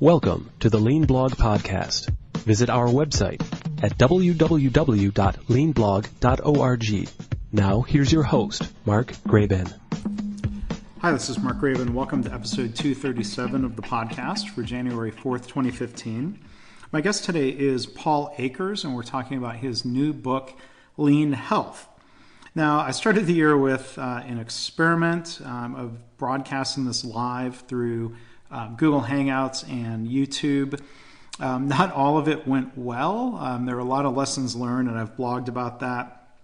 Welcome to the Lean Blog Podcast. Visit our website at www.leanblog.org. Now, here's your host, Mark Graban. Hi, this is Mark Graban. Welcome to episode 237 of the podcast for January 4th, 2015. My guest today is Paul Akers, and we're talking about his new book, Lean Health. Now, I started the year with an experiment of broadcasting this live through Google Hangouts and YouTube. Not all of it went well. There were a lot of lessons learned, and I've blogged about that.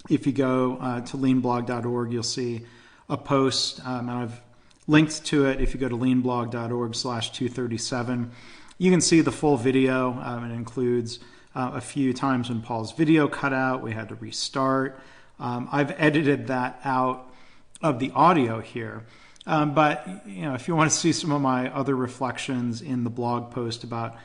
If you go to leanblog.org, you'll see a post, and I've linked to it. If you go to leanblog.org/237, you can see the full video. It includes a few times when Paul's video cut out. We had to restart. I've edited that out of the audio here. But if you want to see some of my other reflections in the blog post about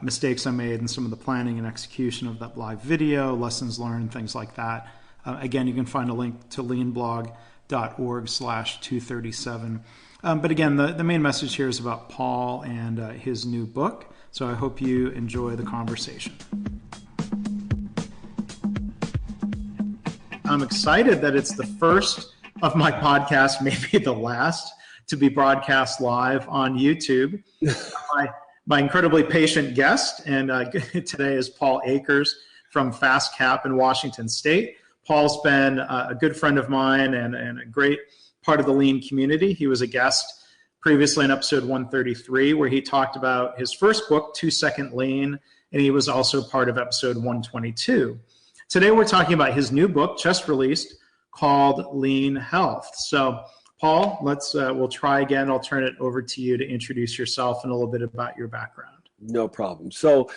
mistakes I made and some of the planning and execution of that live video, lessons learned, things like that, again, you can find a link to leanblog.org/237. But again, the main message here is about Paul and his new book. So I hope you enjoy the conversation. I'm excited that it's the first of my podcast, maybe the last, to be broadcast live on YouTube. My incredibly patient guest, and today is Paul Akers from FastCap in Washington State. Paul's been a good friend of mine and a great part of the Lean community. He was a guest previously in episode 133, where he talked about his first book, 2-Second Lean, and he was also part of episode 122. Today we're talking about his new book, just released, called Lean Health. So, Paul, we'll try again. I'll turn it over to you to introduce yourself and a little bit about your background. No problem. So,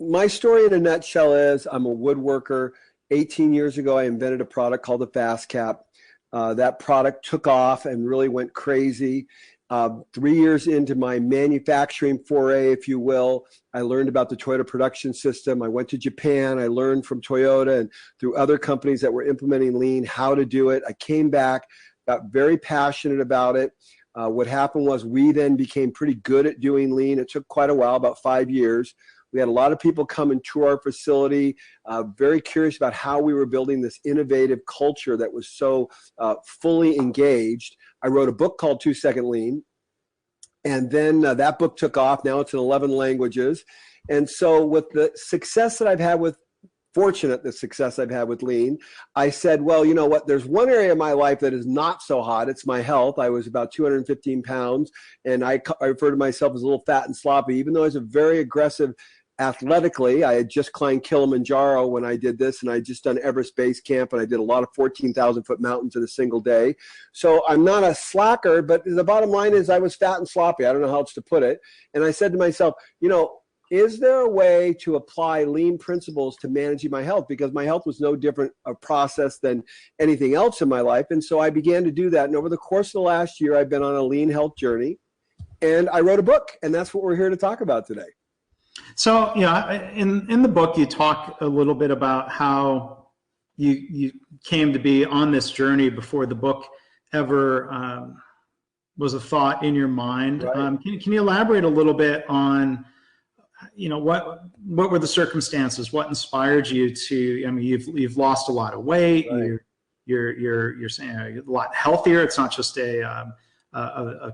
my story in a nutshell is I'm a woodworker. 18 years ago, I invented a product called the FastCap. That product took off and really went crazy. 3 years into my manufacturing foray, if you will, I learned about the Toyota production system. I went to Japan. I learned from Toyota and through other companies that were implementing Lean how to do it. I came back, got very passionate about it. What happened was we then became pretty good at doing Lean. It took quite a while, about 5 years. We had a lot of people come and tour our facility, very curious about how we were building this innovative culture that was so fully engaged. I wrote a book called 2-Second Lean, and then that book took off. Now it's in 11 languages. And so with the success that I've had with the success I've had with Lean, I said, well, you know what, there's one area of my life that is not so hot. It's my health. I was about 215 pounds, and I refer to myself as a little fat and sloppy, even though I was a very aggressive athletically. I had just climbed Kilimanjaro when I did this, and I had just done Everest Base Camp, and I did a lot of 14,000-foot mountains in a single day. So I'm not a slacker, but the bottom line is I was fat and sloppy. I don't know how else to put it. And I said to myself, is there a way to apply Lean principles to managing my health? Because my health was no different a process than anything else in my life. And so I began to do that. And over the course of the last year, I've been on a Lean health journey, and I wrote a book, and that's what we're here to talk about today. So, in the book, you talk a little bit about how you came to be on this journey before the book ever was a thought in your mind. Right. Can you elaborate a little bit on, what were the circumstances? What inspired you to? I mean, you've lost a lot of weight. Right. You're saying you're a lot healthier. It's not just a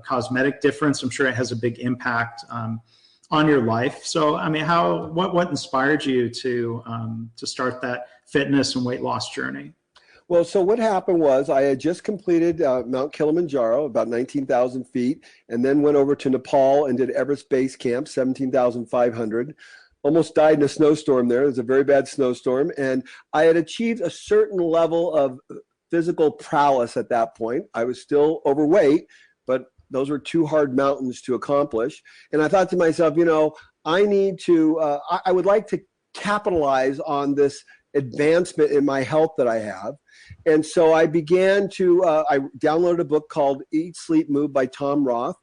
cosmetic difference. I'm sure it has a big impact on your life. So, I mean, what inspired you to start that fitness and weight loss journey? Well, so what happened was I had just completed Mount Kilimanjaro, about 19,000 feet, and then went over to Nepal and did Everest Base Camp, 17,500. Almost died in a snowstorm there. It was a very bad snowstorm. And I had achieved a certain level of physical prowess at that point. I was still overweight, but those were two hard mountains to accomplish. And I thought to myself, I need to, I would like to capitalize on this advancement in my health that I have. And so I began to, I downloaded a book called Eat, Sleep, Move by Tom Roth.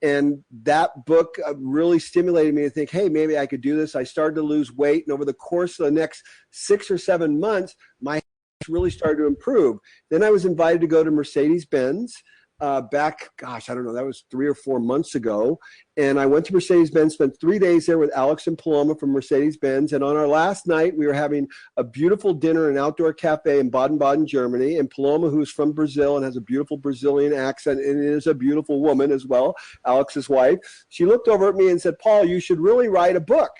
And that book really stimulated me to think, hey, maybe I could do this. I started to lose weight. And over the course of the next 6 or 7 months, my health really started to improve. Then I was invited to go to Mercedes-Benz back, gosh, I don't know, that was 3 or 4 months ago. And I went to Mercedes-Benz, spent 3 days there with Alex and Paloma from Mercedes-Benz. And on our last night, we were having a beautiful dinner in an outdoor cafe in Baden-Baden, Germany. And Paloma, who's from Brazil and has a beautiful Brazilian accent and is a beautiful woman as well, Alex's wife, she looked over at me and said, Paul, you should really write a book.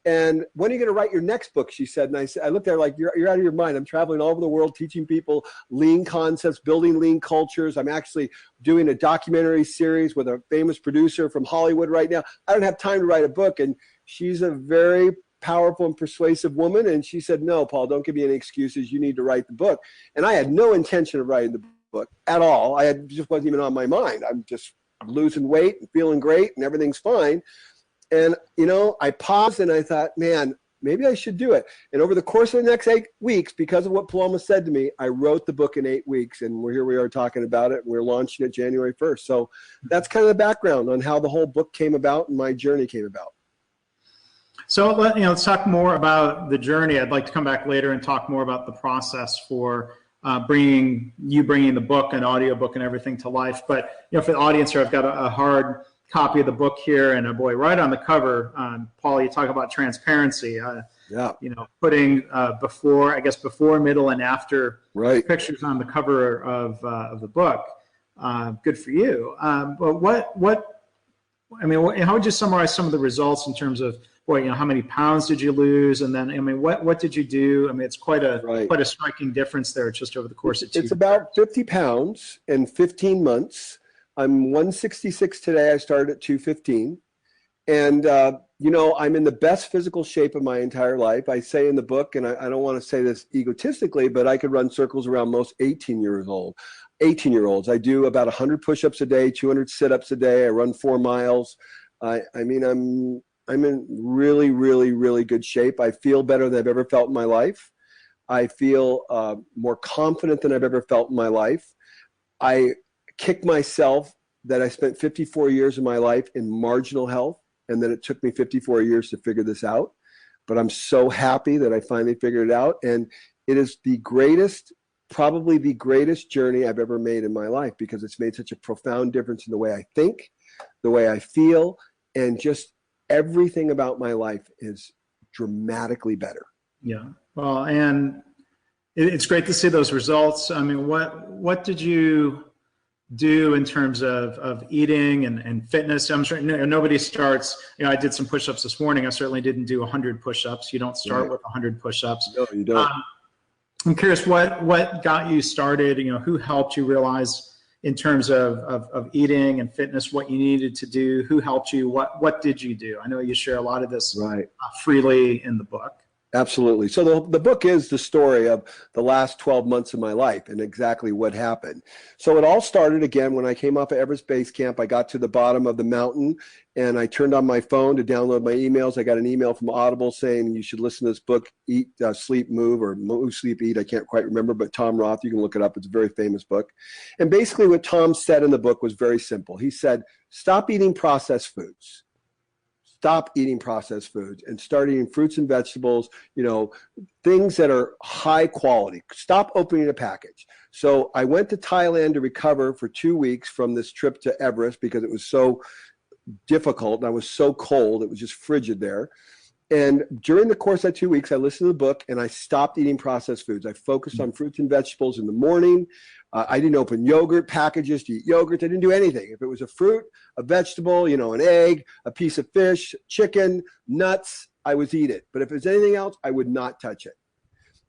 And when are you going to write your next book? She said. And I looked at her like, you're out of your mind. I'm traveling all over the world teaching people lean concepts, building lean cultures. I'm actually doing a documentary series with a famous producer from Hollywood right now. I don't have time to write a book. And she's a very powerful and persuasive woman. And she said, no, Paul, don't give me any excuses. You need to write the book. And I had no intention of writing the book at all. Just wasn't even on my mind. I'm just losing weight and feeling great and everything's fine. And, I paused and I thought, man, maybe I should do it. And over the course of the next 8 weeks, because of what Paloma said to me, I wrote the book in 8 weeks. And here we are talking about it. And we're launching it January 1st. So that's kind of the background on how the whole book came about and my journey came about. So let's talk more about the journey. I'd like to come back later and talk more about the process for bringing the book and audio book and everything to life. But, for the audience here, I've got a hard copy of the book here, and boy, right on the cover, Paul, you talk about transparency. Putting before, middle, and after pictures on the cover of the book. Good for you. But how would you summarize some of the results in terms of, how many pounds did you lose, and then what did you do? It's quite a striking difference there just over the course of 2 years. It's about 50 pounds in 15 months. I'm 166 today. I started at 215. And, I'm in the best physical shape of my entire life. I say in the book, and I don't want to say this egotistically, but I could run circles around most 18-year-olds. I do about 100 push-ups a day, 200 sit-ups a day. I run 4 miles. I'm in really, really, really good shape. I feel better than I've ever felt in my life. I feel more confident than I've ever felt in my life. I kick myself that I spent 54 years of my life in marginal health, and that it took me 54 years to figure this out. But I'm so happy that I finally figured it out. And it is probably the greatest journey I've ever made in my life, because it's made such a profound difference in the way I think, the way I feel, and just everything about my life is dramatically better. Yeah. Well, and it's great to see those results. What did you do in terms of eating and fitness? I'm sure nobody starts, I did some push-ups this morning. I certainly didn't do 100 push-ups. You don't start with 100 push-ups. No, you don't. I'm curious what got you started, who helped you realize in terms of eating and fitness, what you needed to do, who helped you, what did you do? I know you share a lot of this freely in the book. Absolutely. So the book is the story of the last 12 months of my life and exactly what happened. So it all started again when I came off of Everest Base Camp. I got to the bottom of the mountain and I turned on my phone to download my emails. I got an email from Audible saying you should listen to this book, Eat, Sleep, Move, or Move, Sleep, Eat. I can't quite remember, but Tom Roth, you can look it up. It's a very famous book. And basically what Tom said in the book was very simple. He said, stop eating processed foods. Stop eating processed foods and start eating fruits and vegetables, things that are high quality. Stop opening a package. So I went to Thailand to recover for 2 weeks from this trip to Everest because it was so difficult and I was so cold. It was just frigid there. And during the course of 2 weeks, I listened to the book and I stopped eating processed foods. I focused on fruits and vegetables in the morning. I didn't open yogurt packages to eat yogurt. I didn't do anything. If it was a fruit, a vegetable, an egg, a piece of fish, chicken, nuts, I would eat it. But if it's anything else, I would not touch it.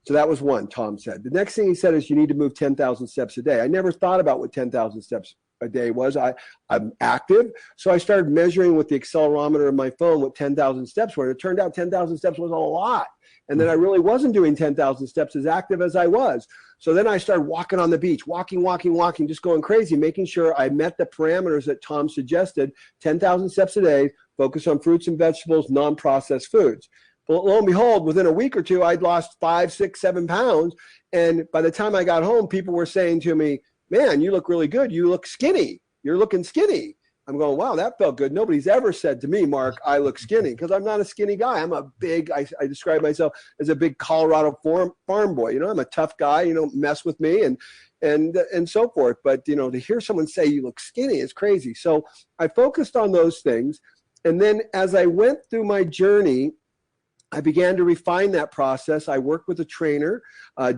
So that was one, Tom said. The next thing he said is you need to move 10,000 steps a day. I never thought about what 10,000 steps a day was. I'm active. So I started measuring with the accelerometer of my phone what 10,000 steps were. It turned out 10,000 steps was a lot. And then I really wasn't doing 10,000 steps as active as I was. So then I started walking on the beach, walking, just going crazy, making sure I met the parameters that Tom suggested, 10,000 steps a day, focus on fruits and vegetables, non-processed foods. But lo and behold, within a week or two, I'd lost 5, 6, 7 pounds. And by the time I got home, people were saying to me, man, you look really good. You look skinny. You're looking skinny. I'm going, wow, that felt good. Nobody's ever said to me, Mark, I look skinny, because I'm not a skinny guy. I'm a big, I describe myself as a big Colorado farm boy. You know, I'm a tough guy. You don't mess with me and so forth. But, you know, to hear someone say you look skinny is crazy. So I focused on those things. And then as I went through my journey, I began to refine that process. I worked with a trainer,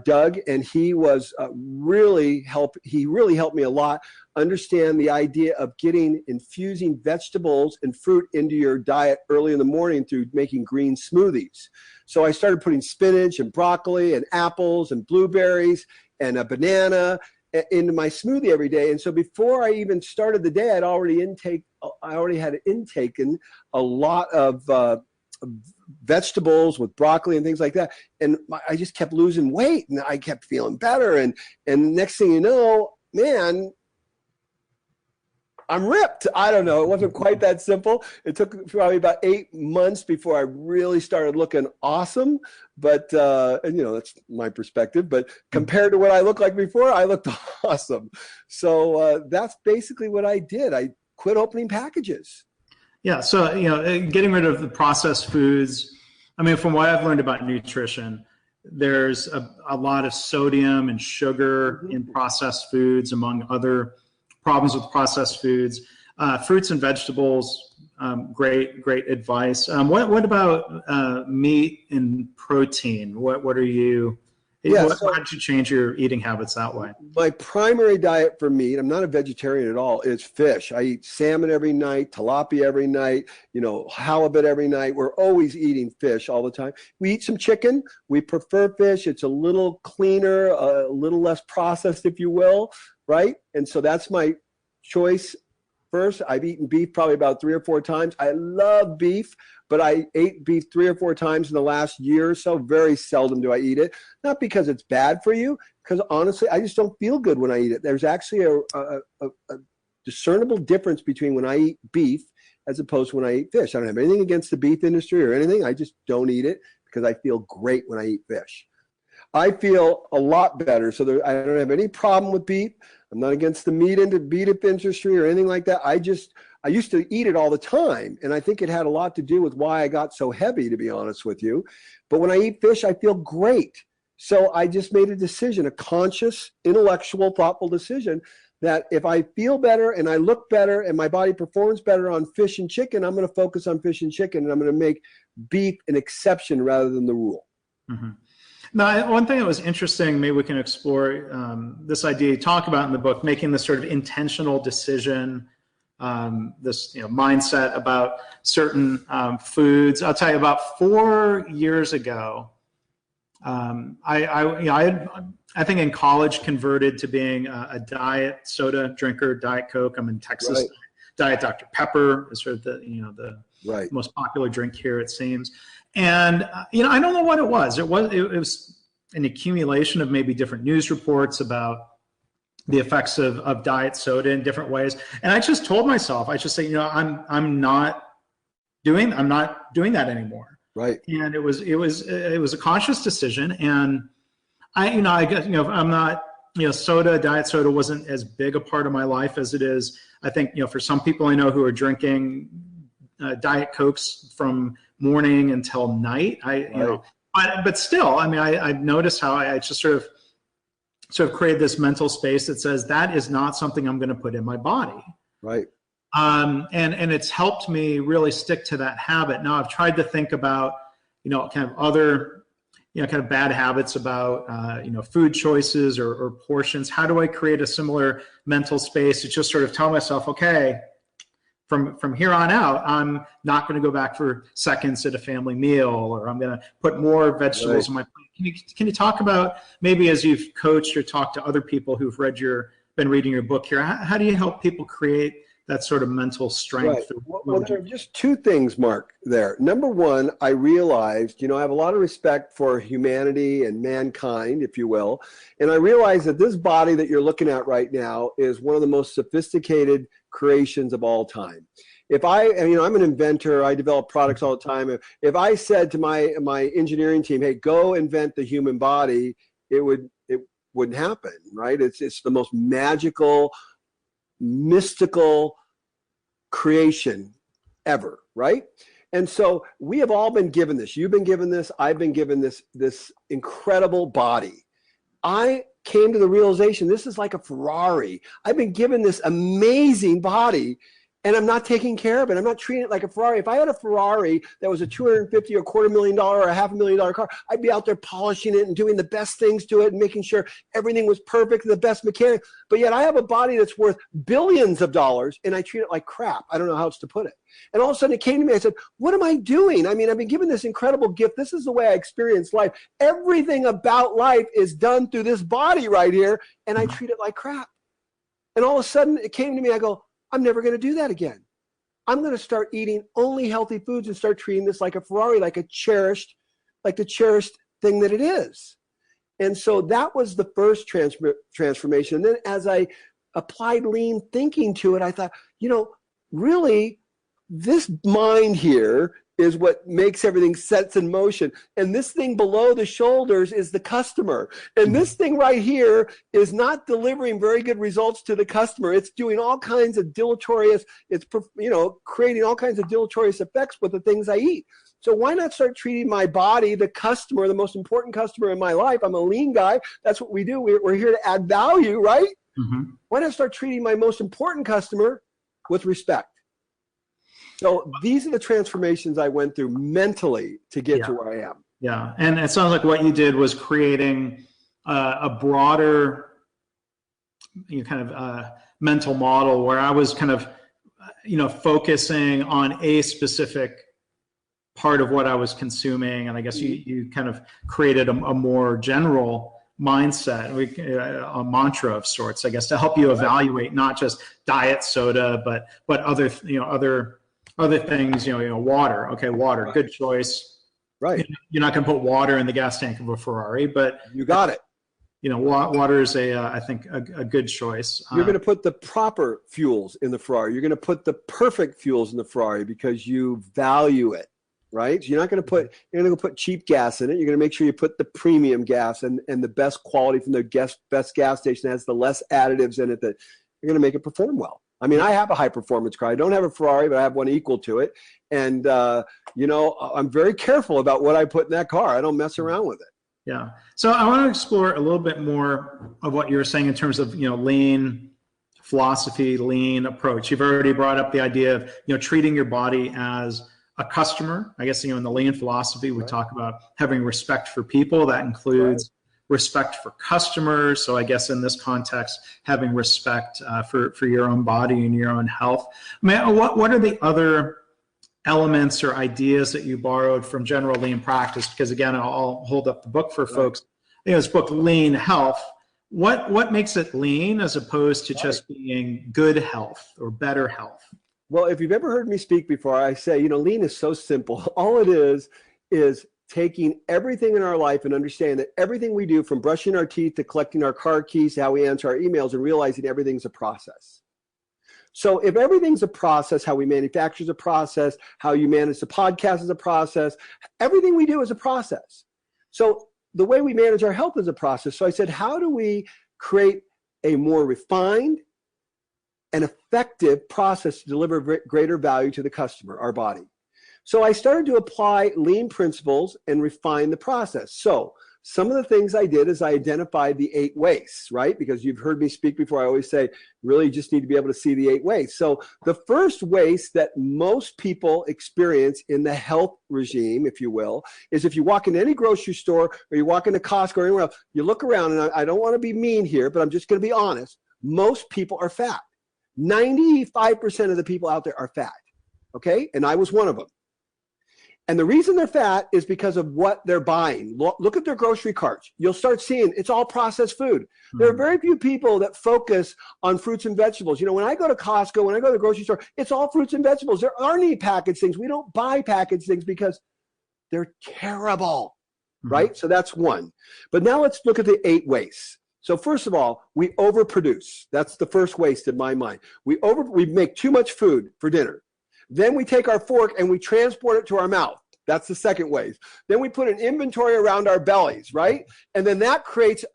Doug, and he was really helped me a lot understand the idea of infusing vegetables and fruit into your diet early in the morning through making green smoothies. So I started putting spinach and broccoli and apples and blueberries and a banana into my smoothie every day. And so before I even started the day, I already had intaken a lot of vegetables with broccoli and things like that. And I just kept losing weight and I kept feeling better. And next thing you know, man, I'm ripped. I don't know. It wasn't quite that simple. It took probably about 8 months before I really started looking awesome. But, and you know, that's my perspective, but compared to what I looked like before, I looked awesome. So that's basically what I did. I quit opening packages. Yeah, so, you know, getting rid of the processed foods, I mean, from what I've learned about nutrition, there's a lot of sodium and sugar in processed foods, among other problems with processed foods. Fruits and vegetables, great advice. What about meat and protein? What are you... Yeah, how did you change your eating habits that way? My primary diet for meat, I'm not a vegetarian at all, is fish. I eat salmon every night, tilapia every night, you know, halibut every night. We're always eating fish all the time. We eat some chicken. We prefer fish. It's a little cleaner, a little less processed, if you will, right? And so that's my choice first. I've eaten beef probably about 3 or 4 times. I love beef, but I ate beef 3 or 4 times in the last year or so. Very seldom do I eat it. Not because it's bad for you, because honestly, I just don't feel good when I eat it. There's actually a discernible difference between when I eat beef as opposed to when I eat fish. I don't have anything against the beef industry or anything. I just don't eat it because I feel great when I eat fish. I feel a lot better. So I don't have any problem with beef. I'm not against the beef industry or anything like that. I used to eat it all the time, and I think it had a lot to do with why I got so heavy, to be honest with you. But when I eat fish, I feel great. So I just made a decision, a conscious, intellectual, thoughtful decision that if I feel better and I look better and my body performs better on fish and chicken, I'm going to focus on fish and chicken, and I'm going to make beef an exception rather than the rule. Mm-hmm. Now, one thing that was interesting, maybe we can explore this idea you talk about in the book, making this sort of intentional decision, this mindset about certain foods. I'll tell you, about 4 years ago, I think in college converted to being a diet soda drinker, Diet Coke. I'm in Texas. Right. Diet Dr. Pepper is sort of the right. most popular drink here, it seems. And I don't know what it was. It was an accumulation of maybe different news reports about the effects of diet soda in different ways. And I just told myself, I just say, I'm not doing that anymore. Right. And it was a conscious decision. And I guess, I'm not, diet soda wasn't as big a part of my life as it is, I think, for some people I know who are drinking Diet Cokes from morning until night. But still, I've noticed how I just sort of created this mental space that says that is not something I'm going to put in my body. Right. And it's helped me really stick to that habit. Now I've tried to think about, kind of other, kind of bad habits about, food choices or portions. How do I create a similar mental space to just sort of tell myself, okay, from here on out, I'm not going to go back for seconds at a family meal, or I'm going to put more vegetables in my plate. Can you talk about, maybe as you've coached or talked to other people who've been reading your book here, how do you help people create that sort of mental strength? Right. Well, there are just 2 things, Mark, there. Number one, I realized, I have a lot of respect for humanity and mankind, if you will. And I realized that this body that you're looking at right now is one of the most sophisticated creations of all time. If I'm an inventor, I develop products all the time. If I said to my engineering team, hey, go invent the human body, it wouldn't happen, right? It's the most magical, mystical creation ever, right? And so we have all been given this. You've been given this. I've been given this incredible body. I came to the realization this is like a Ferrari. I've been given this amazing body, and I'm not taking care of it. I'm not treating it like a Ferrari. If I had a Ferrari that was a $250,000 or $250,000 or a $500,000 car, I'd be out there polishing it and doing the best things to it and making sure everything was perfect and the best mechanic. But yet I have a body that's worth billions of dollars, and I treat it like crap. I don't know how else to put it. And all of a sudden it came to me. I said, what am I doing? I mean, I've been given this incredible gift. This is the way I experience life. Everything about life is done through this body right here, and I treat it like crap. And all of a sudden it came to me. I go, I'm never going to do that again. I'm going to start eating only healthy foods and start treating this like a Ferrari, like the cherished thing that it is. And so that was the first transformation. And then as I applied lean thinking to it, I thought, really, this mind here is what makes everything sets in motion. And this thing below the shoulders is the customer. And this thing right here is not delivering very good results to the customer. It's doing all kinds of deleterious, creating all kinds of deleterious effects with the things I eat. So why not start treating my body, the customer, the most important customer in my life? I'm a lean guy. That's what we do. We're here to add value, right? Mm-hmm. Why not start treating my most important customer with respect? So these are the transformations I went through mentally to get to where I am. Yeah, and it sounds like what you did was creating a broader mental model where I was kind of, focusing on a specific part of what I was consuming. And I guess you kind of created a more general mindset, a mantra of sorts, I guess, to help you evaluate not just diet soda, but other things, water. Okay, water, good choice. Right. You're not going to put water in the gas tank of a Ferrari, but you got it. Water is I think a good choice. You're going to put the proper fuels in the Ferrari. You're going to put the perfect fuels in the Ferrari because you value it, right? So you're going to put cheap gas in it. You're going to make sure you put the premium gas and the best quality from the best gas station that has the less additives in it that you're going to make it perform well. I mean, I have a high performance car. I don't have a Ferrari, but I have one equal to it. And, I'm very careful about what I put in that car. I don't mess around with it. Yeah. So I want to explore a little bit more of what you were saying in terms of, lean philosophy, lean approach. You've already brought up the idea of, treating your body as a customer. I guess, in the lean philosophy, we talk about having respect for people. That includes respect for customers. So I guess in this context, having respect for your own body and your own health. I mean, what are the other elements or ideas that you borrowed from general lean practice? Because again, I'll hold up the book for folks. This book, Lean Health. What makes it lean as opposed to just being good health or better health? Well, if you've ever heard me speak before, I say, lean is so simple. All it is taking everything in our life and understanding that everything we do, from brushing our teeth to collecting our car keys to how we answer our emails, and realizing everything's a process. So if everything's a process, how we manufacture is a process, how you manage the podcast is a process, everything we do is a process. So the way we manage our health is a process. So I said, how do we create a more refined and effective process to deliver greater value to the customer, our body? So I started to apply lean principles and refine the process. So some of the things I did is I identified the 8 wastes, right? Because you've heard me speak before. I always say, really just need to be able to see the 8 wastes. So the first waste that most people experience in the health regime, if you will, is if you walk into any grocery store or you walk into Costco or anywhere else, you look around, and I don't want to be mean here, but I'm just going to be honest. Most people are fat. 95% of the people out there are fat, okay? And I was one of them. And the reason they're fat is because of what they're buying. Look at their grocery carts. You'll start seeing it's all processed food. Mm-hmm. There are very few people that focus on fruits and vegetables. When I go to Costco, when I go to the grocery store, it's all fruits and vegetables. There aren't any packaged things. We don't buy packaged things because they're terrible, mm-hmm. right? So that's one. But now let's look at the 8 wastes. So first of all, we overproduce. That's the first waste in my mind. We make too much food for dinner. Then we take our fork and we transport it to our mouth. That's the second wave. Then we put an inventory around our bellies, right? And then that creates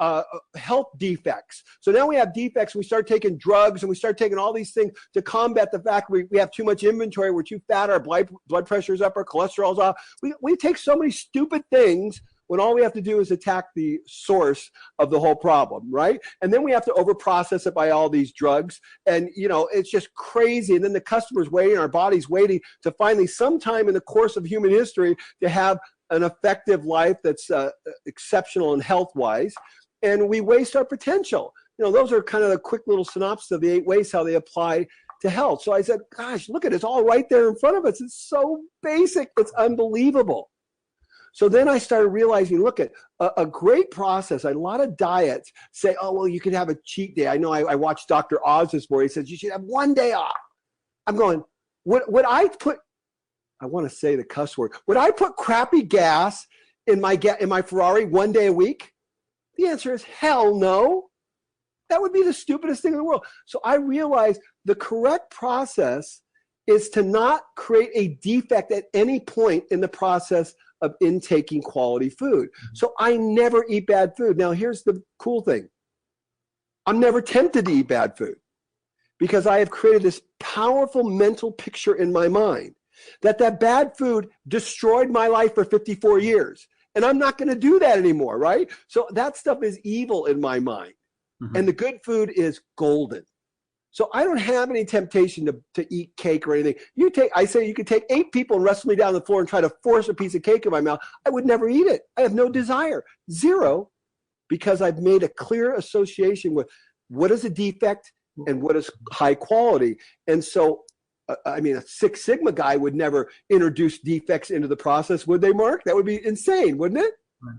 health defects. So now we have defects. We start taking drugs and we start taking all these things to combat the fact we have too much inventory. We're too fat. Our blood pressure's up. Our cholesterol's off. We take so many stupid things when all we have to do is attack the source of the whole problem, right? And then we have to overprocess it by all these drugs. And, it's just crazy. And then the customer's waiting, our body's waiting to finally sometime in the course of human history to have an effective life that's exceptional and health-wise. And we waste our potential. Those are kind of the quick little synopsis of the 8 ways how they apply to health. So I said, gosh, look at it. It's all right there in front of us. It's so basic. It's unbelievable. So then I started realizing, look at a great process. A lot of diets say, oh, well, you could have a cheat day. I know I watched Dr. Oz this morning. He says you should have one day off. I'm going, would I want to say the cuss word, would I put crappy gas in my Ferrari one day a week? The answer is hell no. That would be the stupidest thing in the world. So I realized the correct process is to not create a defect at any point in the process of intaking quality food. So I never eat bad food. Now, here's the cool thing. I'm never tempted to eat bad food because I have created this powerful mental picture in my mind that bad food destroyed my life for 54 years. And I'm not going to do that anymore, right? So that stuff is evil in my mind. Mm-hmm. And the good food is golden. So I don't have any temptation to eat cake or anything. I say you could take 8 people and wrestle me down the floor and try to force a piece of cake in my mouth. I would never eat it. I have no desire. Zero, because I've made a clear association with what is a defect and what is high quality. And so, a Six Sigma guy would never introduce defects into the process, would they, Mark? That would be insane, wouldn't it? Right.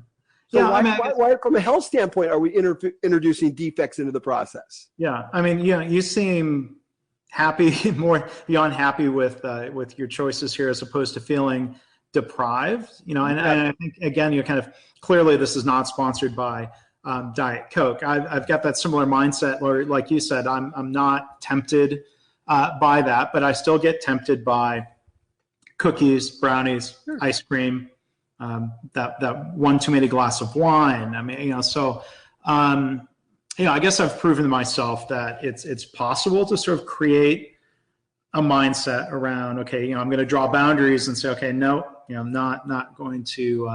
So yeah, why, from a health standpoint, are we introducing defects into the process? Yeah, you seem happy, more beyond happy with your choices here, as opposed to feeling deprived. And I think again, you're kind of clearly this is not sponsored by Diet Coke. I've got that similar mindset, where, like you said, I'm not tempted by that, but I still get tempted by cookies, brownies, ice cream. That one too many glass of wine. I guess I've proven to myself that it's possible to sort of create a mindset around, okay, I'm going to draw boundaries and say, okay, no, I'm not going to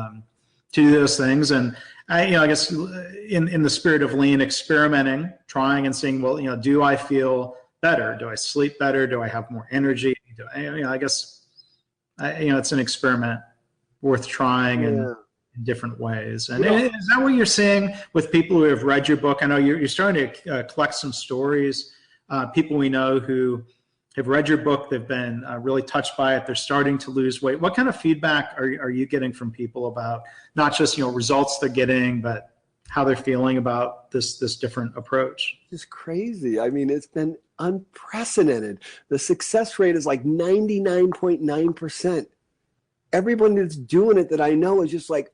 do those things. And I guess in the spirit of lean, experimenting, trying and seeing, well, do I feel better? Do I sleep better? Do I have more energy? I guess it's an experiment worth trying in different ways. And is that what you're seeing with people who have read your book? I know you're starting to collect some stories, people we know who have read your book, they've been really touched by it, they're starting to lose weight. What kind of feedback are you getting from people about not just results they're getting, but how they're feeling about this different approach? It's crazy. It's been unprecedented. The success rate is like 99.9%. Everyone that's doing it that I know is just like,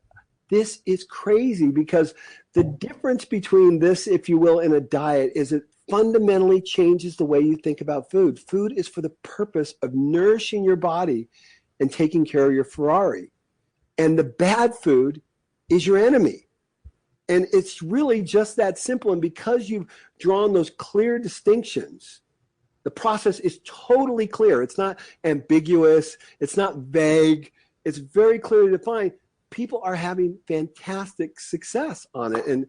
this is crazy, because the difference between this, if you will, and a diet is it fundamentally changes the way you think about food. Food is for the purpose of nourishing your body and taking care of your Ferrari. And the bad food is your enemy. And it's really just that simple. And because you've drawn those clear distinctions, the process is totally clear. It's not ambiguous. It's not vague. It's very clearly defined. People are having fantastic success on it. And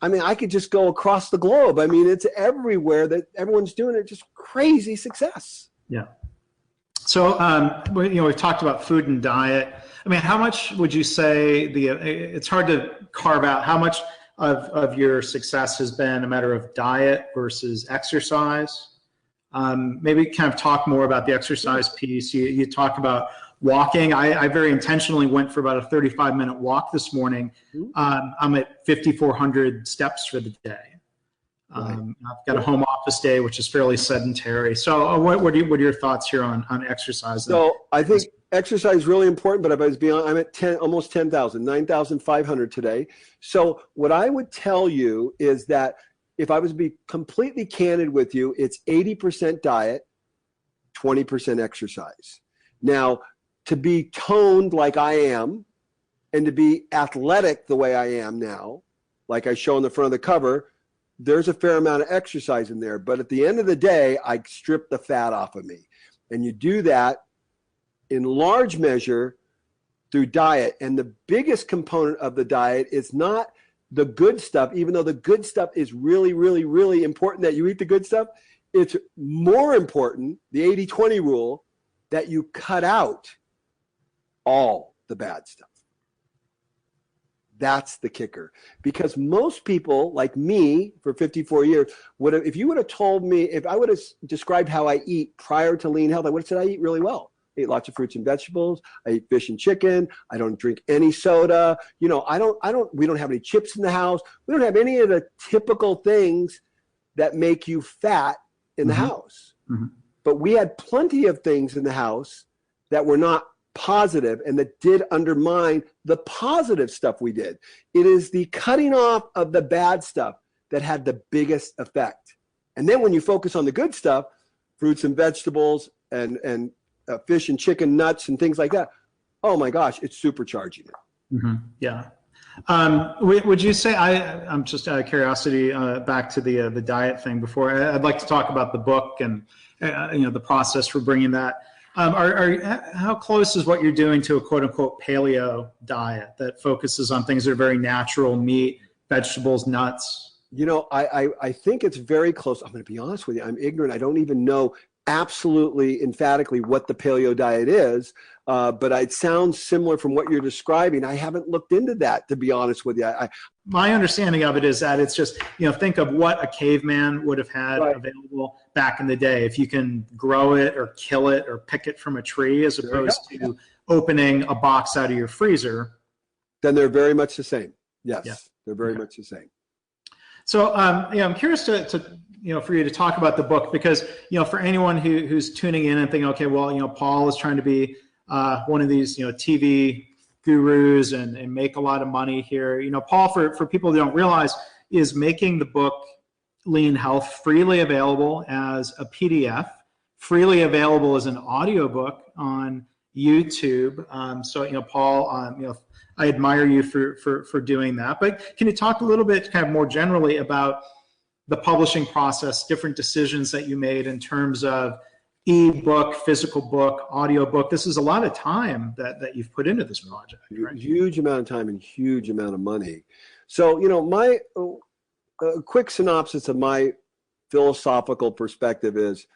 I could just go across the globe. It's everywhere that everyone's doing it, just crazy success. Yeah. So, we've talked about food and diet. How much would you say it's hard to carve out how much of your success has been a matter of diet versus exercise? Maybe kind of talk more about the exercise piece. You talked about walking. I very intentionally went for about a 35-minute walk this morning. I'm at 5,400 steps for the day. I've got a home office day, which is fairly sedentary. So what are your thoughts here on exercise? So I think exercise is really important, but I'm at almost 10,000, 9,500 today. So what I would tell you is that if I was to be completely candid with you, it's 80% diet, 20% exercise. Now, to be toned like I am and to be athletic the way I am now, like I show on the front of the cover, there's a fair amount of exercise in there. But at the end of the day, I strip the fat off of me. And you do that in large measure through diet. And the biggest component of the diet is not the good stuff, even though the good stuff is really, really, really important that you eat the good stuff. It's more important, the 80-20 rule, that you cut out all the bad stuff. That's the kicker. Because most people, like me, for 54 years, if you would have told me, if I would have described how I eat prior to Lean Health, I would have said I eat really well. I eat lots of fruits and vegetables. I eat fish and chicken. I don't drink any soda. We don't have any chips in the house. We don't have any of the typical things that make you fat in the house. Mm-hmm. But we had plenty of things in the house that were not positive and that did undermine the positive stuff we did. It is the cutting off of the bad stuff that had the biggest effect. And then when you focus on the good stuff, fruits and vegetables and fish and chicken, nuts and things like that, oh my gosh, it's supercharging it. Mm-hmm. Yeah. Would you say, I'm just out of curiosity, back to the diet thing before, I'd like to talk about the book and the process for bringing that. How close is what you're doing to a quote unquote paleo diet that focuses on things that are very natural, meat, vegetables, nuts? I think it's very close. I'm going to be honest with you. I'm ignorant. I don't even know absolutely emphatically what the paleo diet is, but it sounds similar from what you're describing. I haven't looked into that, to be honest with you. My understanding of it is that it's just, think of what a caveman would have had available back in the day. If you can grow it or kill it or pick it from a tree as opposed to opening a box out of your freezer. Then they're very much the same. Yes, they're very much the same. So, I'm curious for you to talk about the book because, for anyone who's tuning in and thinking, okay, well, Paul is trying to be one of these, TV gurus and make a lot of money here. Paul, for people who don't realize, is making the book Lean Health freely available as a PDF, freely available as an audiobook on YouTube. So, Paul, I admire you for doing that. But can you talk a little bit kind of more generally about the publishing process, different decisions that you made in terms of e-book, physical book, audio book? This is a lot of time that you've put into this project, right? Huge amount of time and huge amount of money. So, my quick synopsis of my philosophical perspective is,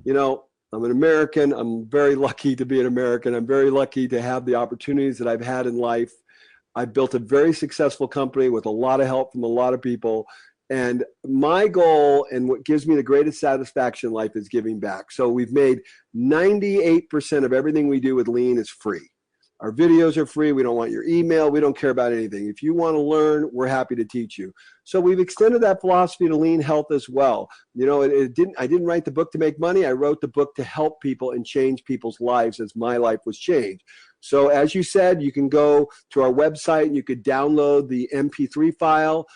I'm an American. I'm very lucky to be an American. I'm very lucky to have the opportunities that I've had in life. I've built a very successful company with a lot of help from a lot of people. And my goal and what gives me the greatest satisfaction in life is giving back. So we've made 98% of everything we do with Lean is free. Our videos are free. We don't want your email. We don't care about anything. If you want to learn, we're happy to teach you. So we've extended that philosophy to Lean Health as well. I didn't write the book to make money. I wrote the book to help people and change people's lives as my life was changed. So as you said, you can go to our website and you could download the MP3 file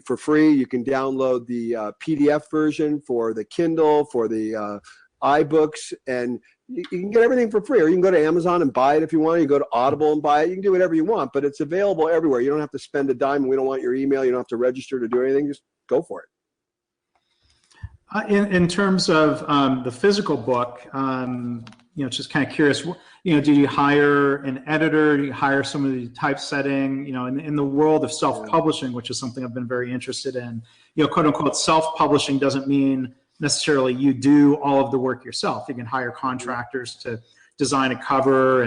for free. You can download the PDF version for the Kindle, for the iBooks, and you can get everything for free. Or you can go to Amazon and buy it if you want. You can go to Audible and buy it. You can do whatever you want, but it's available everywhere. You don't have to spend a dime. We don't want your email. You don't have to register to do anything. Just go for it. In terms of the physical book, just kind of curious, do you hire an editor? Do you hire somebody typesetting? In the world of self-publishing, which is something I've been very interested in, quote unquote, self-publishing doesn't mean necessarily you do all of the work yourself. You can hire contractors to design a cover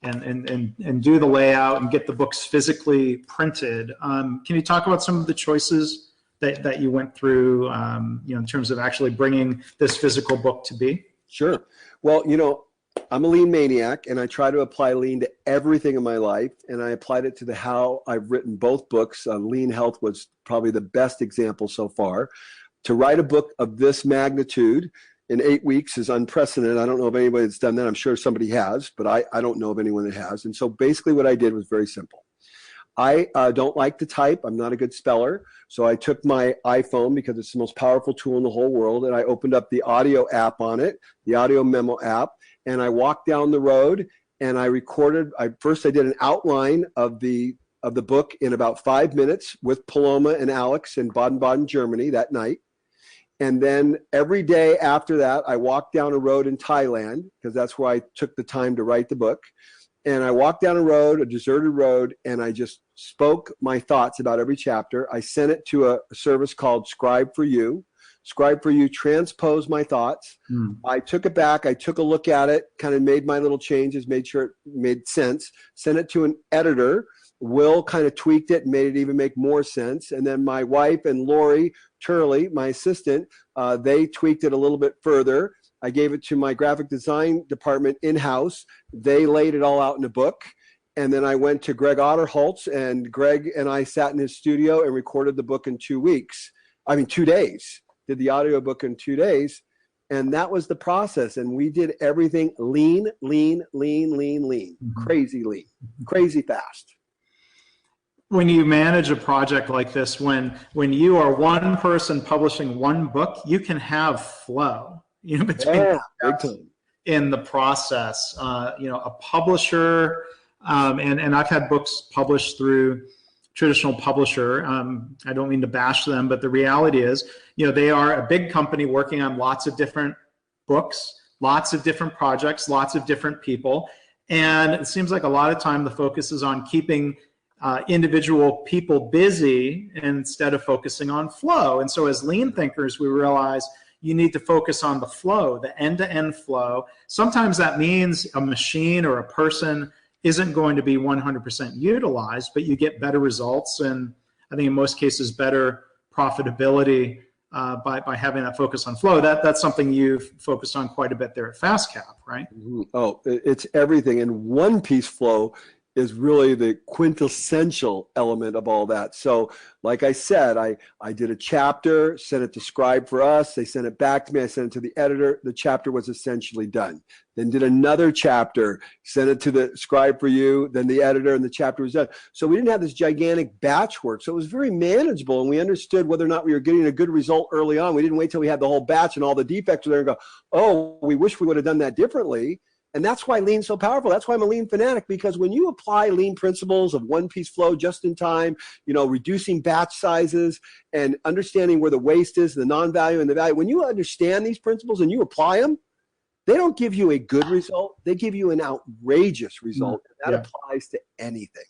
and do the layout and get the books physically printed. Can you talk about some of the choices that you went through, in terms of actually bringing this physical book to be? Sure. Well, I'm a lean maniac, and I try to apply lean to everything in my life, and I applied it to how I've written both books. Lean Health was probably the best example so far. To write a book of this magnitude in 8 weeks is unprecedented. I don't know of anybody that's done that. I'm sure somebody has, but I don't know of anyone that has. And so basically what I did was very simple. I don't like to type. I'm not a good speller. So I took my iPhone, because it's the most powerful tool in the whole world, and I opened up the audio app on it, the audio memo app, and I walked down the road and I recorded. First I did an outline of the book in about 5 minutes with Paloma and Alex in Baden-Baden, Germany that night. And then every day after that, I walked down a road in Thailand, because that's where I took the time to write the book. And I walked down a road, a deserted road, and I just spoke my thoughts about every chapter. I sent it to a service called Scribe for You. Scribe for You transposed my thoughts. I took it back. I took a look at it, kind of made my little changes, made sure it made sense, sent it to an editor. Will kind of tweaked it and made it even make more sense. And then my wife and Lori Turley, my assistant, they tweaked it a little bit further. I gave it to my graphic design department in-house. They laid it all out in a book. And then I went to Greg Otterholtz, and Greg and I sat in his studio and recorded the book in 2 weeks. 2 days. Did the audiobook in 2 days. And that was the process. And we did everything lean, crazy lean, crazy fast. When you manage a project like this, when you are one person publishing one book, you can have flow, between in the process. A publisher, and I've had books published through traditional publisher. I don't mean to bash them, but the reality is, they are a big company working on lots of different books, lots of different projects, lots of different people. And it seems like a lot of time the focus is on keeping individual people busy instead of focusing on flow. And so as lean thinkers, we realize you need to focus on the flow, the end-to-end flow. Sometimes that means a machine or a person isn't going to be 100% utilized, but you get better results, and I think in most cases better profitability by having that focus on flow. That's something you've focused on quite a bit there at FastCap, right? Oh, it's everything. And one piece flow is really the quintessential element of all that. So like I said, I did a chapter, sent it to Scribe for Us. They sent it back to me. I sent it to the editor. The chapter was essentially done. Then did another chapter, sent it to the Scribe for You, then the editor, and the chapter was done. So we didn't have this gigantic batch work. So it was very manageable, and we understood whether or not we were getting a good result early on. We didn't wait till we had the whole batch and all the defects were there and go, oh, we wish we would have done that differently. And that's why lean's so powerful. That's why I'm a lean fanatic, because when you apply lean principles of one-piece flow just in time, reducing batch sizes and understanding where the waste is, the non-value and the value, when you understand these principles and you apply them, they don't give you a good result. They give you an outrageous result. And that applies to anything.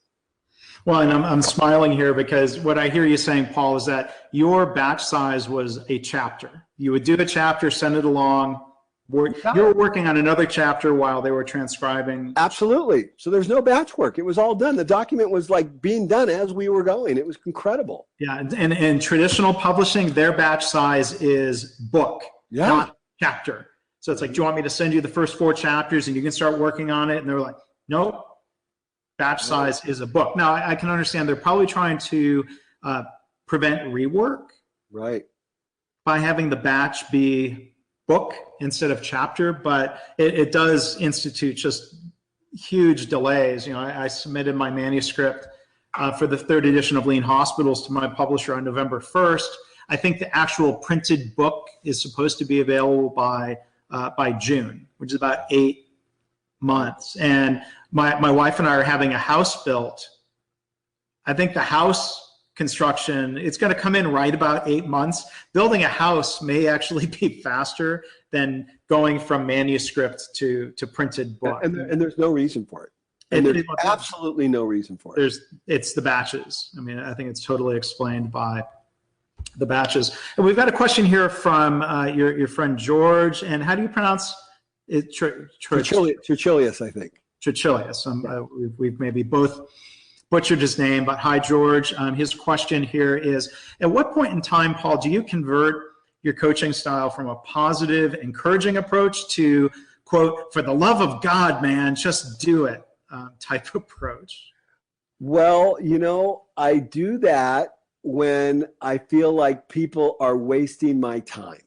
Well, and I'm smiling here because what I hear you saying, Paul, is that your batch size was a chapter. You would do a chapter, send it along. You were working on another chapter while they were transcribing. Absolutely. So there's no batch work. It was all done. The document was like being done as we were going. It was incredible. Yeah. And in traditional publishing, their batch size is book, not chapter. So it's like, do you want me to send you the first 4 chapters and you can start working on it? And they were like, nope, batch size is a book. Now, I can understand they're probably trying to prevent rework. Right. By having the batch be book instead of chapter, but it does institute just huge delays. I submitted my manuscript for the 3rd edition of Lean Hospitals to my publisher on November 1st. I think the actual printed book is supposed to be available by June, which is about 8 months. And my wife and I are having a house built. I think the house construction, it's going to come in right about 8 months. Building a house may actually be faster than going from manuscript to printed book. And there's no reason for it. And there's absolutely no reason for it. It's the batches. I mean, I think it's totally explained by the batches. And we've got a question here from your friend George. And how do you pronounce it? Tertullius, I think. Tertullius. We've maybe both butchered his name, but hi, George. His question here is, at what point in time, Paul, do you convert your coaching style from a positive, encouraging approach to, quote, for the love of God, man, just do it type approach? Well, I do that when I feel like people are wasting my time.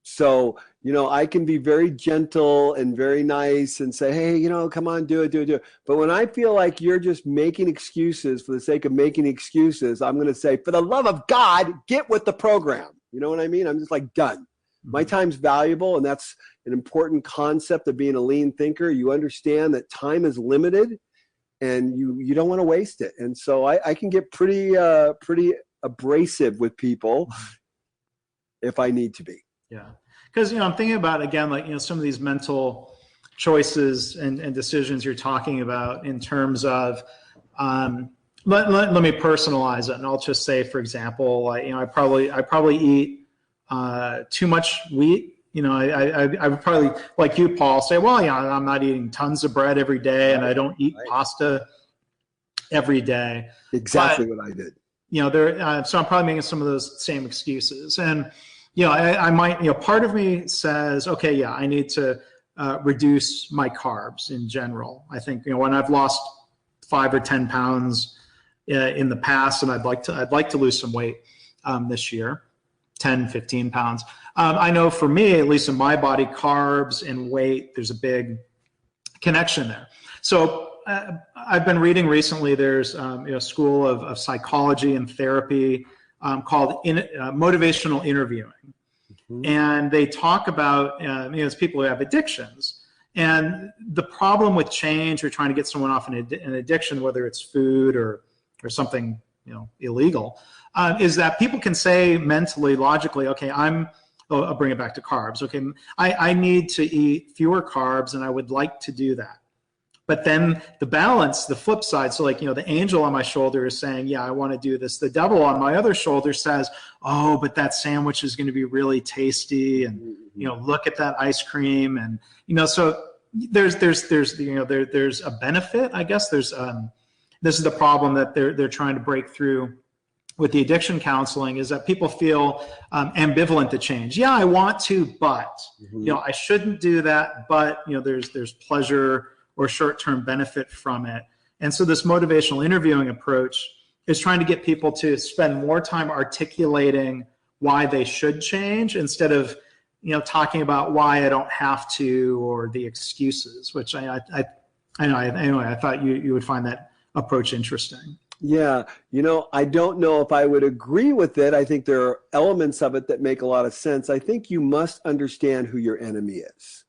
So, I can be very gentle and very nice and say, hey, come on, do it. But when I feel like you're just making excuses for the sake of making excuses, I'm going to say, for the love of God, get with the program. You know what I mean? I'm just like, done. My time's valuable, and that's, an important concept of being a lean thinker. You understand that time is limited and you don't want to waste it. And so I can get pretty abrasive with people if I need to be. Yeah. Because, I'm thinking about, again, like, some of these mental choices and decisions you're talking about in terms of, let me personalize it. And I'll just say, for example, I probably eat too much wheat. I would probably, like you, Paul, say, well, I'm not eating tons of bread every day, and I don't eat pasta every day. Exactly what I did. So I'm probably making some of those same excuses. And, I might, part of me says, okay, yeah, I need to reduce my carbs in general. I think, when I've lost 5 or 10 pounds in the past, and I'd like to lose some weight this year, 10, 15 pounds. I know for me, at least in my body, carbs and weight, there's a big connection there. So I've been reading recently, there's a school of psychology and therapy called motivational interviewing. Mm-hmm. And they talk about, it's people who have addictions. And the problem with change or trying to get someone off an addiction, whether it's food or something illegal, is that people can say mentally, logically, okay, I'll bring it back to carbs. Okay, I need to eat fewer carbs, and I would like to do that. But then the balance, the flip side, so the angel on my shoulder is saying, yeah, I want to do this. The devil on my other shoulder says, oh, but that sandwich is going to be really tasty, and look at that ice cream, and so there's a benefit, I guess. This is the problem that they're trying to break through with the addiction counseling, is that people feel ambivalent to change. Yeah, I want to, but I shouldn't do that. But there's pleasure or short-term benefit from it. And so this motivational interviewing approach is trying to get people to spend more time articulating why they should change instead of talking about why I don't have to, or the excuses, which I know. Anyway, I thought you would find that approach interesting. Yeah, I don't know if I would agree with it. I think there are elements of it that make a lot of sense. I think you must understand who your enemy is.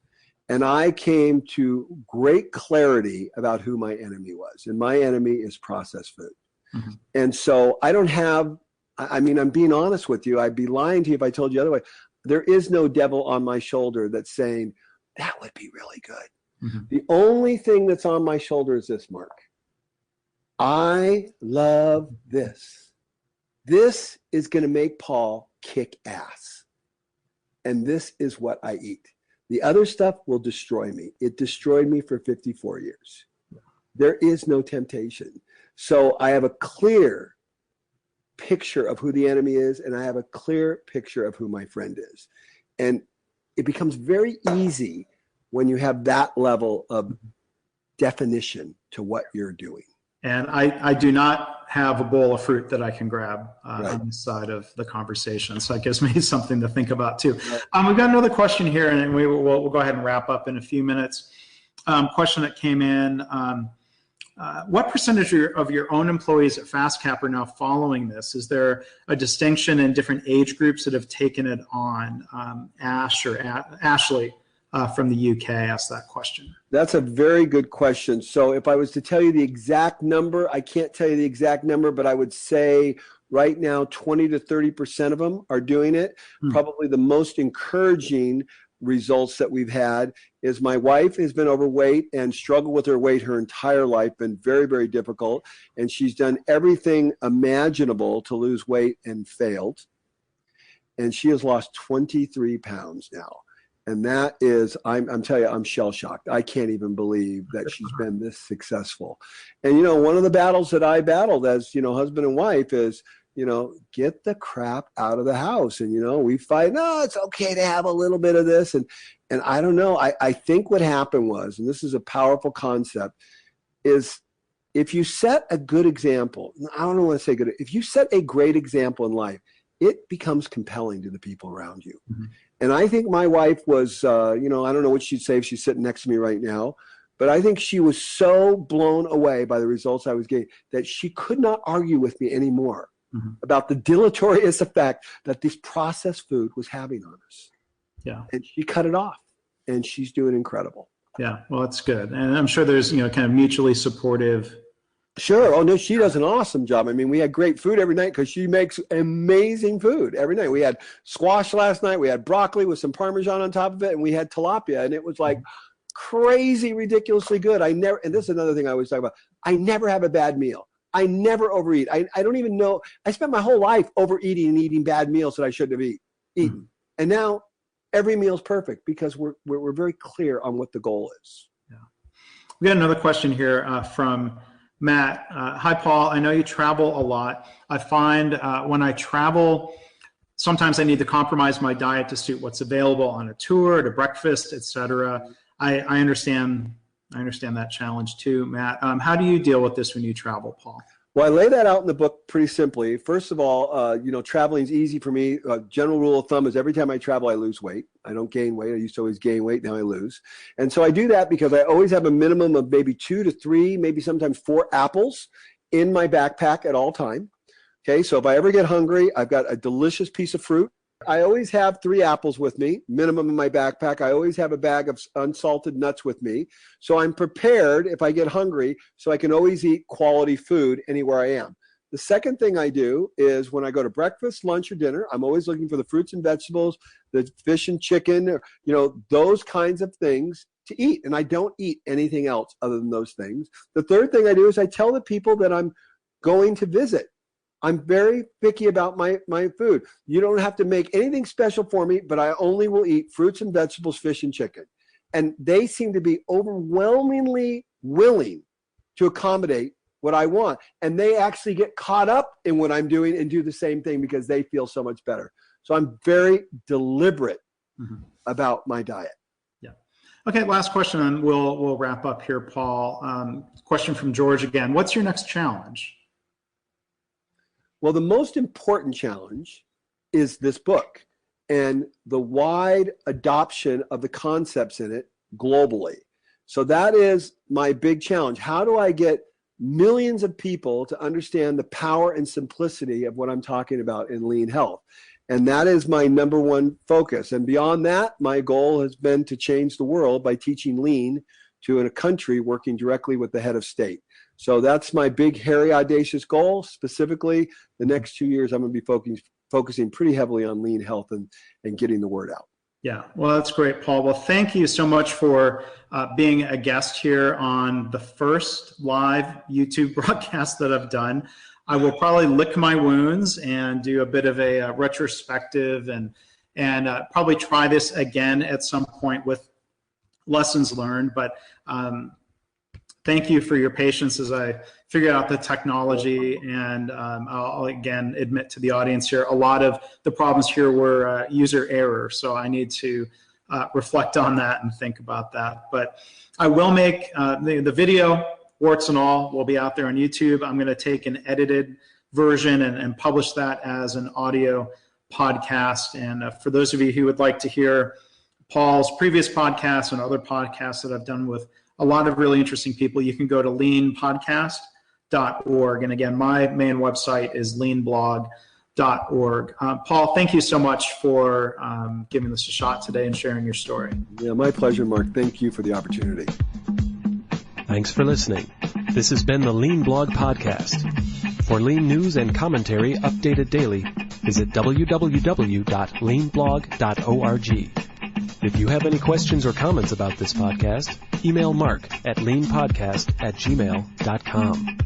And I came to great clarity about who my enemy was. And my enemy is processed food. Mm-hmm. And so I don't have, I'm being honest with you. I'd be lying to you if I told you otherwise. There is no devil on my shoulder that's saying, that would be really good. Mm-hmm. The only thing that's on my shoulder is this, Mark. I love this. This is going to make Paul kick ass. And this is what I eat. The other stuff will destroy me. It destroyed me for 54 years. There is no temptation. So I have a clear picture of who the enemy is, and I have a clear picture of who my friend is. And it becomes very easy when you have that level of definition to what you're doing. And I do not have a bowl of fruit that I can grab on the side of the conversation. So that gives me something to think about too. Right. We've got another question here, and we'll go ahead and wrap up in a few minutes. Question that came in. What percentage of your own employees at FastCap are now following this? Is there a distinction in different age groups that have taken it on? Ashley from the UK asked that question. That's a very good question. So if I was to tell you the exact number, I can't tell you the exact number, but I would say right now 20 to 30% of them are doing it. Probably the most encouraging results that we've had is my wife has been overweight and struggled with her weight her entire life, been very, very difficult. And she's done everything imaginable to lose weight and failed. And she has lost 23 pounds now. And that is, I'm telling you, I'm shell-shocked. I can't even believe that she's been this successful. And, one of the battles that I battled as, husband and wife is, get the crap out of the house. And, we fight, no, it's okay to have a little bit of this. And I don't know. I think what happened was, and this is a powerful concept, is if you set a good example, I don't want to say good, if you set a great example in life, it becomes compelling to the people around you. Mm-hmm. And I think my wife was, I don't know what she'd say if she's sitting next to me right now, but I think she was so blown away by the results I was getting that she could not argue with me anymore about the deleterious effect that this processed food was having on us. Yeah. And she cut it off. and she's doing incredible. Yeah, well, that's good. And I'm sure there's, kind of mutually supportive. Sure. Oh, no, she does an awesome job. I mean, we had great food every night because she makes amazing food every night. We had squash last night. We had broccoli with some Parmesan on top of it, and we had tilapia, and it was like crazy, ridiculously good. And this is another thing I always talk about, I never have a bad meal. I never overeat. I don't even know. I spent my whole life overeating and eating bad meals that I shouldn't have eaten. And now every meal is perfect because we're very clear on what the goal is. Yeah. We got another question here from Matt. Hi, Paul. I know you travel a lot. I find when I travel, sometimes I need to compromise my diet to suit what's available on a tour, to breakfast, etc. I understand that challenge too, Matt. How do you deal with this when you travel, Paul? Well, I lay that out in the book pretty simply. First of all, traveling is easy for me. General rule of thumb is every time I travel, I lose weight. I don't gain weight. I used to always gain weight. Now I lose. And so I do that because I always have a minimum of maybe 2 to 3, maybe sometimes 4 apples in my backpack at all time. Okay, so if I ever get hungry, I've got a delicious piece of fruit. I always have 3 apples with me, minimum in my backpack. I always have a bag of unsalted nuts with me. So I'm prepared if I get hungry, so I can always eat quality food anywhere I am. The second thing I do is when I go to breakfast, lunch, or dinner, I'm always looking for the fruits and vegetables, the fish and chicken, those kinds of things to eat. And I don't eat anything else other than those things. The third thing I do is I tell the people that I'm going to visit. I'm very picky about my food. You don't have to make anything special for me, but I only will eat fruits and vegetables, fish and chicken. And they seem to be overwhelmingly willing to accommodate what I want. And they actually get caught up in what I'm doing and do the same thing because they feel so much better. So I'm very deliberate about my diet. Yeah. Okay, last question, and we'll wrap up here, Paul. Question from George again. What's your next challenge? Well, the most important challenge is this book and the wide adoption of the concepts in it globally. So that is my big challenge. How do I get millions of people to understand the power and simplicity of what I'm talking about in lean health? And that is my number one focus. And beyond that, my goal has been to change the world by teaching lean to a country working directly with the head of state. So that's my big, hairy, audacious goal. Specifically, the next 2 years, I'm going to be focusing pretty heavily on lean health and getting the word out. Yeah, well, that's great, Paul. Well, thank you so much for being a guest here on the first live YouTube broadcast that I've done. I will probably lick my wounds and do a bit of a retrospective and probably try this again at some point with lessons learned. But thank you for your patience as I figured out the technology, and I'll again admit to the audience here, a lot of the problems here were user error, so I need to reflect on that and think about that. But I will make the video, warts and all, will be out there on YouTube. I'm going to take an edited version and publish that as an audio podcast. And for those of you who would like to hear Paul's previous podcasts and other podcasts that I've done with a lot of really interesting people, you can go to leanpodcast.org. And again, my main website is leanblog.org. Paul, thank you so much for giving this a shot today and sharing your story. Yeah, my pleasure, Mark. Thank you for the opportunity. Thanks for listening. This has been the Lean Blog Podcast. For lean news and commentary updated daily, visit www.leanblog.org. If you have any questions or comments about this podcast, email Mark at leanpodcast@gmail.com.